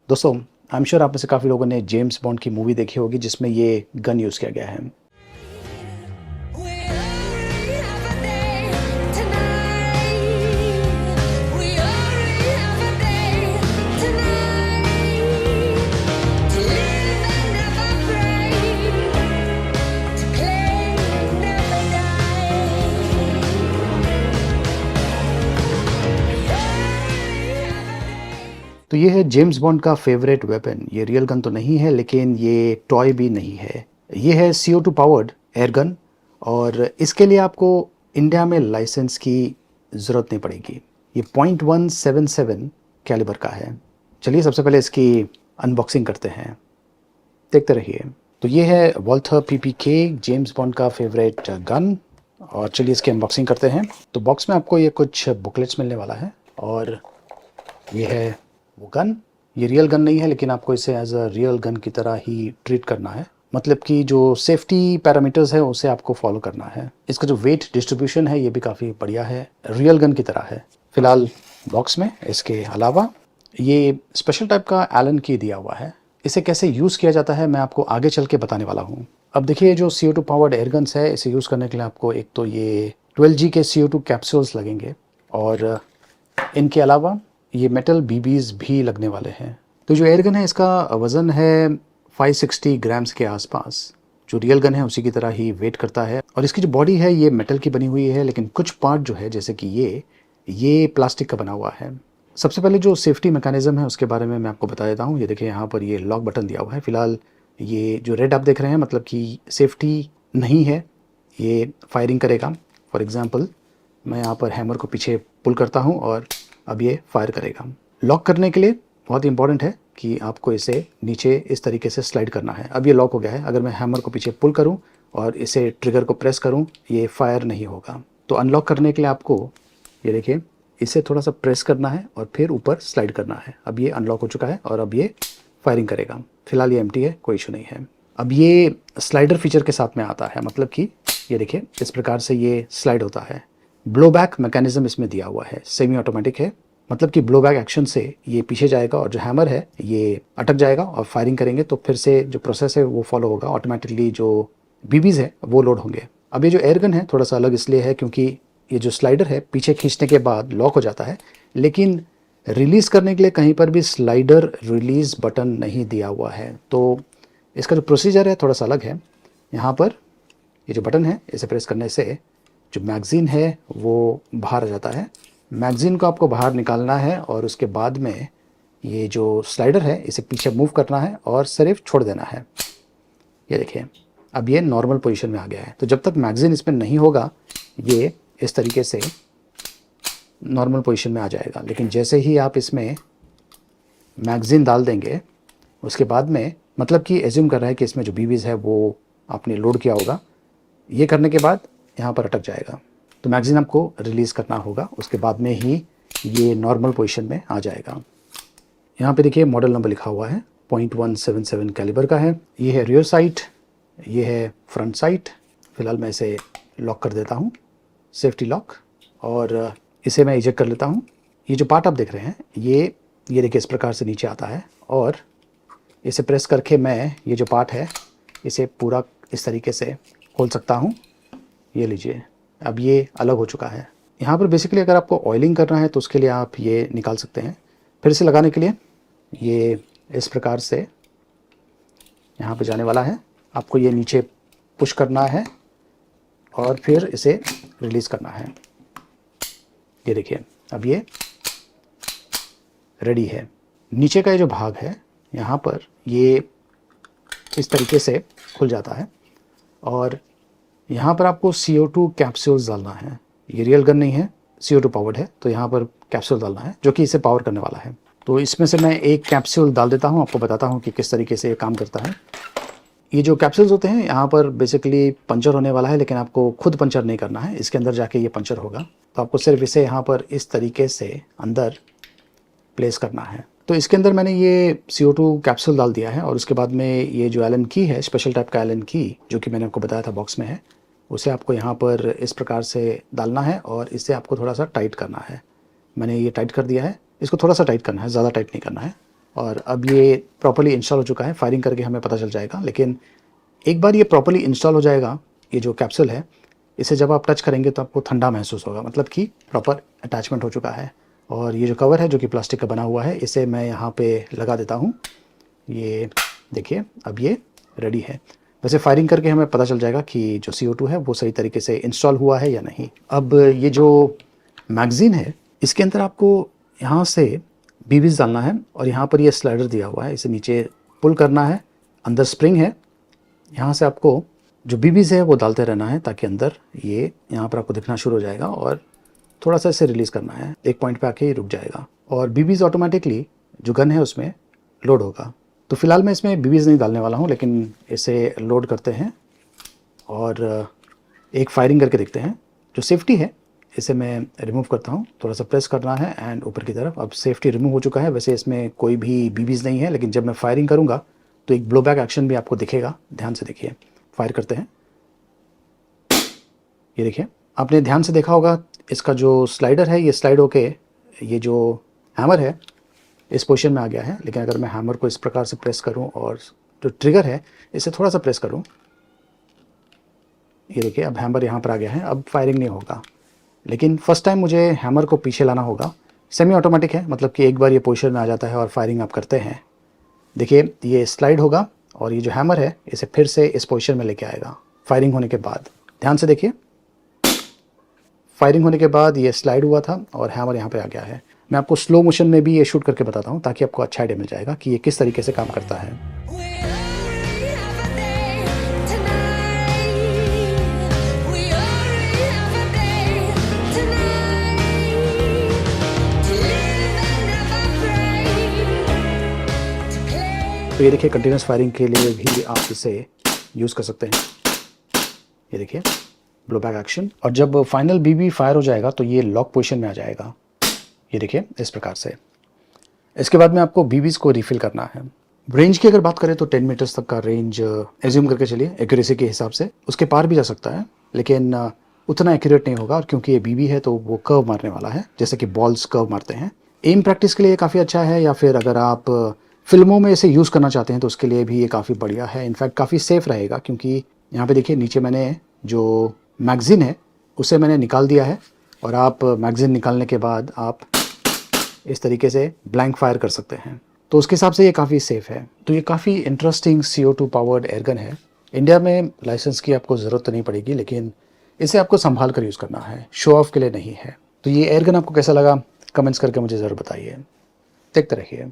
दोस्तों, I am sure आप में से काफ़ी लोगों ने जेम्स बॉन्ड की मूवी देखी होगी जिसमें ये गन यूज़ किया गया है। तो ये है जेम्स बॉन्ड का फेवरेट वेपन। ये रियल गन तो नहीं है लेकिन ये टॉय भी नहीं है। ये है CO2 पावर्ड एयर गन और इसके लिए आपको इंडिया में लाइसेंस की ज़रूरत नहीं पड़ेगी। ये .177 कैलिबर का है। चलिए सबसे पहले इसकी अनबॉक्सिंग करते हैं, देखते रहिए। तो ये है वॉल्थर PPK जेम्स बॉन्ड का फेवरेट गन और चलिए इसकी अनबॉक्सिंग करते हैं। तो बॉक्स में आपको ये कुछ बुकलेट्स मिलने वाला है और ये है वो गन। ये रियल गन नहीं है लेकिन आपको इसे एज अ रियल गन की तरह ही ट्रीट करना है, मतलब कि जो सेफ्टी पैरामीटर्स है उसे आपको फॉलो करना है। इसका जो वेट डिस्ट्रीब्यूशन है ये भी काफ़ी बढ़िया है, रियल गन की तरह है। फिलहाल बॉक्स में इसके अलावा ये स्पेशल टाइप का एलन की दिया हुआ है। इसे कैसे यूज़ किया जाता है मैं आपको आगे चल के बताने वाला हूँ। अब देखिए, जो CO2 पावर्ड एयर गन्स है इसे यूज़ करने के लिए आपको एक तो ये 12G के CO2 कैप्सूल्स लगेंगे और इनके अलावा ये मेटल BBs भी लगने वाले हैं। तो जो एयर गन है इसका वज़न है 560 ग्राम्स के आसपास। जो रियल गन है उसी की तरह ही वेट करता है और इसकी जो बॉडी है ये मेटल की बनी हुई है, लेकिन कुछ पार्ट जो है जैसे कि ये प्लास्टिक का बना हुआ है। सबसे पहले जो सेफ्टी मैकेनिज्म है उसके बारे में मैं आपको बता देता हूँ। ये देखिए, यहाँ पर ये लॉक बटन दिया हुआ है। फिलहाल ये जो रेड आप देख रहे हैं मतलब कि सेफ्टी नहीं है, ये फायरिंग करेगा। फॉर एग्ज़ाम्पल मैं यहाँ पर हैमर को पीछे पुल करता हूँ और अब ये फायर करेगा। लॉक करने के लिए बहुत इंपॉर्टेंट है कि आपको इसे नीचे इस तरीके से स्लाइड करना है। अब ये लॉक हो गया है। अगर मैं हैमर को पीछे पुल करूं और इसे ट्रिगर को प्रेस करूं, ये फायर नहीं होगा। तो अनलॉक करने के लिए आपको ये देखिए, इसे थोड़ा सा प्रेस करना है और फिर ऊपर स्लाइड करना है। अब ये अनलॉक हो चुका है और अब ये फायरिंग करेगा। फिलहाल ये एम्प्टी है, कोई इशू नहीं है। अब ये स्लाइडर फीचर के साथ में आता है, मतलब कि ये देखिए इस प्रकार से ये स्लाइड होता है। ब्लो बैक मैकेनिज्म इसमें दिया हुआ है, सेमी ऑटोमेटिक है, मतलब कि ब्लो बैक एक्शन से ये पीछे जाएगा और जो हैमर है ये अटक जाएगा और फायरिंग करेंगे तो फिर से जो प्रोसेस है वो फॉलो होगा। ऑटोमेटिकली जो BBs है वो लोड होंगे। अब ये जो एयर गन है थोड़ा सा अलग इसलिए है क्योंकि ये जो स्लाइडर है पीछे खींचने के बाद लॉक हो जाता है, लेकिन रिलीज़ करने के लिए कहीं पर भी स्लाइडर रिलीज़ बटन नहीं दिया हुआ है। तो इसका जो प्रोसीजर है थोड़ा सा अलग है। यहाँ पर ये जो बटन है इसे प्रेस करने से जो मैगज़ीन है वो बाहर आ जाता है। मैगज़ीन को आपको बाहर निकालना है और उसके बाद में ये जो स्लाइडर है इसे पीछे मूव करना है और सिर्फ छोड़ देना है। ये देखिए, अब ये नॉर्मल पोजीशन में आ गया है। तो जब तक मैगज़ीन इसमें नहीं होगा ये इस तरीके से नॉर्मल पोजीशन में आ जाएगा, लेकिन जैसे ही आप इसमें मैगज़ीन डाल देंगे उसके बाद में, मतलब कि एज्यूम कर रहा है कि इसमें जो BBs है वो आपने लोड किया होगा, ये करने के बाद यहाँ पर अटक जाएगा। तो मैगज़ीन आपको रिलीज़ करना होगा, उसके बाद में ही ये नॉर्मल पोजीशन में आ जाएगा। यहाँ पे देखिए मॉडल नंबर लिखा हुआ है, .177 कैलिबर का है। ये है रियर साइट, ये है फ्रंट साइट। फिलहाल मैं इसे लॉक कर देता हूँ, सेफ्टी लॉक, और इसे मैं इजेक्ट कर लेता हूँ। ये जो पार्ट आप देख रहे हैं ये देखिए इस प्रकार से नीचे आता है और इसे प्रेस करके मैं ये जो पार्ट है इसे पूरा इस तरीके से खोल सकता हूँ। ये लीजिए, अब ये अलग हो चुका है। यहाँ पर बेसिकली अगर आपको ऑयलिंग करना है तो उसके लिए आप ये निकाल सकते हैं। फिर से लगाने के लिए ये इस प्रकार से यहाँ पे जाने वाला है। आपको ये नीचे पुश करना है और फिर इसे रिलीज़ करना है। ये देखिए, अब ये रेडी है। नीचे का ये जो भाग है यहाँ पर ये इस तरीके से खुल जाता है और यहाँ पर आपको CO2 कैप्सूल्स डालना है। ये रियल गन नहीं है, CO2 पावर्ड है, तो यहाँ पर कैप्सूल डालना है जो कि इसे पावर करने वाला है। तो इसमें से मैं एक कैप्सूल डाल देता हूँ, आपको बताता हूँ कि किस तरीके से ये काम करता है। ये जो कैप्सूल्स होते हैं यहाँ पर बेसिकली पंचर होने वाला है, लेकिन आपको खुद पंचर नहीं करना है, इसके अंदर जाके ये पंचर होगा। तो आपको सिर्फ इसे यहाँ पर इस तरीके से अंदर प्लेस करना है। तो इसके अंदर मैंने ये CO2 कैप्सूल डाल दिया है और उसके बाद में ये जो एलन की है, स्पेशल टाइप का एलन की जो कि मैंने आपको बताया था बॉक्स में है, उसे आपको यहाँ पर इस प्रकार से डालना है और इसे आपको थोड़ा सा टाइट करना है। मैंने ये टाइट कर दिया है, इसको थोड़ा सा टाइट करना है, ज़्यादा टाइट नहीं करना है। और अब ये प्रॉपर्ली इंस्टॉल हो चुका है। फायरिंग करके हमें पता चल जाएगा, लेकिन एक बार ये प्रॉपर्ली इंस्टॉल हो जाएगा, ये जो कैप्सूल है, इसे जब आप टच करेंगे तो आपको ठंडा महसूस होगा, मतलब कि प्रॉपर अटैचमेंट हो चुका है। और ये जो कवर है जो कि प्लास्टिक का बना हुआ है, इसे मैं यहाँ पे लगा देता हूँ। ये देखिए अब ये रेडी है। वैसे फायरिंग करके हमें पता चल जाएगा कि जो CO2 है वो सही तरीके से इंस्टॉल हुआ है या नहीं। अब ये जो मैगज़ीन है, इसके अंदर आपको यहाँ से बीबीज़ डालना है और यहाँ पर ये स्लाइडर दिया हुआ है, इसे नीचे पुल करना है। अंदर स्प्रिंग है, यहाँ से आपको जो बीबीज़ है वो डालते रहना है ताकि अंदर ये यहाँ पर आपको दिखना शुरू हो जाएगा और थोड़ा सा इसे रिलीज़ करना है। एक पॉइंट पे आके ये रुक जाएगा और बीबीज़ ऑटोमेटिकली जो गन है उसमें लोड होगा। तो फिलहाल मैं इसमें बीबीज़ नहीं डालने वाला हूँ, लेकिन इसे लोड करते हैं और एक फायरिंग करके देखते हैं। जो सेफ्टी है इसे मैं रिमूव करता हूँ, थोड़ा सा प्रेस करना है एंड ऊपर की तरफ। अब सेफ्टी रिमूव हो चुका है। वैसे इसमें कोई भी बीबीज़ नहीं है, लेकिन जब मैं फायरिंग करूँगा तो एक ब्लोबैक एक्शन भी आपको दिखेगा। ध्यान से देखिए, फायर करते हैं। ये देखिए, आपने ध्यान से देखा होगा इसका जो स्लाइडर है ये स्लाइड होके ये जो हैमर है इस पोजीशन में आ गया है। लेकिन अगर मैं हैमर को इस प्रकार से प्रेस करूं और जो ट्रिगर है इसे थोड़ा सा प्रेस करूं, ये देखिए अब हैमर यहाँ पर आ गया है। अब फायरिंग नहीं होगा, लेकिन फर्स्ट टाइम मुझे हैमर को पीछे लाना होगा। सेमी ऑटोमेटिक है, मतलब कि एक बार ये पोजीशन में आ जाता है और फायरिंग आप करते हैं। देखिए ये स्लाइड होगा और ये जो हैमर है इसे फिर से इस पोजीशन में लेके आएगा फायरिंग होने के बाद। ध्यान से देखिए, फायरिंग होने के बाद ये स्लाइड हुआ था और हैमर यहाँ पे आ गया है। मैं आपको स्लो मोशन में भी ये शूट करके बताता हूँ ताकि आपको अच्छा आइडिया मिल जाएगा कि ये किस तरीके से काम करता है। तो ये देखिए कंटिन्यूस फायरिंग के लिए भी आप इसे यूज़ कर सकते हैं। ये देखिए ब्लोबैक एक्शन। और जब फाइनल बीबी फायर हो जाएगा तो ये लॉक पोजीशन में आ जाएगा, ये देखिए इस प्रकार से। इसके बाद में आपको बीबीज़ को रिफिल करना है। रेंज की अगर बात करें तो 10 मीटर्स तक का रेंज एज्यूम करके चलिए एक्यूरेसी के हिसाब से। उसके पार भी जा सकता है, लेकिन उतना एक्यूरेट नहीं होगा। और क्योंकि ये बीबी है तो वो कर्व मारने वाला है, जैसे कि बॉल्स कर्व मारते हैं। एम प्रैक्टिस के लिए काफ़ी अच्छा है, या फिर अगर आप फिल्मों में इसे यूज़ करना चाहते हैं तो उसके लिए भी ये काफ़ी बढ़िया है। इनफैक्ट काफ़ी सेफ़ रहेगा, क्योंकि यहाँ पे देखिए नीचे मैंने जो मैगज़ीन है उसे मैंने निकाल दिया है और आप मैगज़ीन निकालने के बाद आप इस तरीके से ब्लैंक फायर कर सकते हैं। तो उसके हिसाब से ये काफ़ी सेफ़ है। तो ये काफ़ी इंटरेस्टिंग CO2 पावर्ड एयरगन है। इंडिया में लाइसेंस की आपको ज़रूरत तो नहीं पड़ेगी, लेकिन इसे आपको संभाल कर यूज़ करना है, शो ऑफ के लिए नहीं है। तो ये एयरगन आपको कैसा लगा कमेंट्स करके मुझे ज़रूर बताइए। देखते रहिए।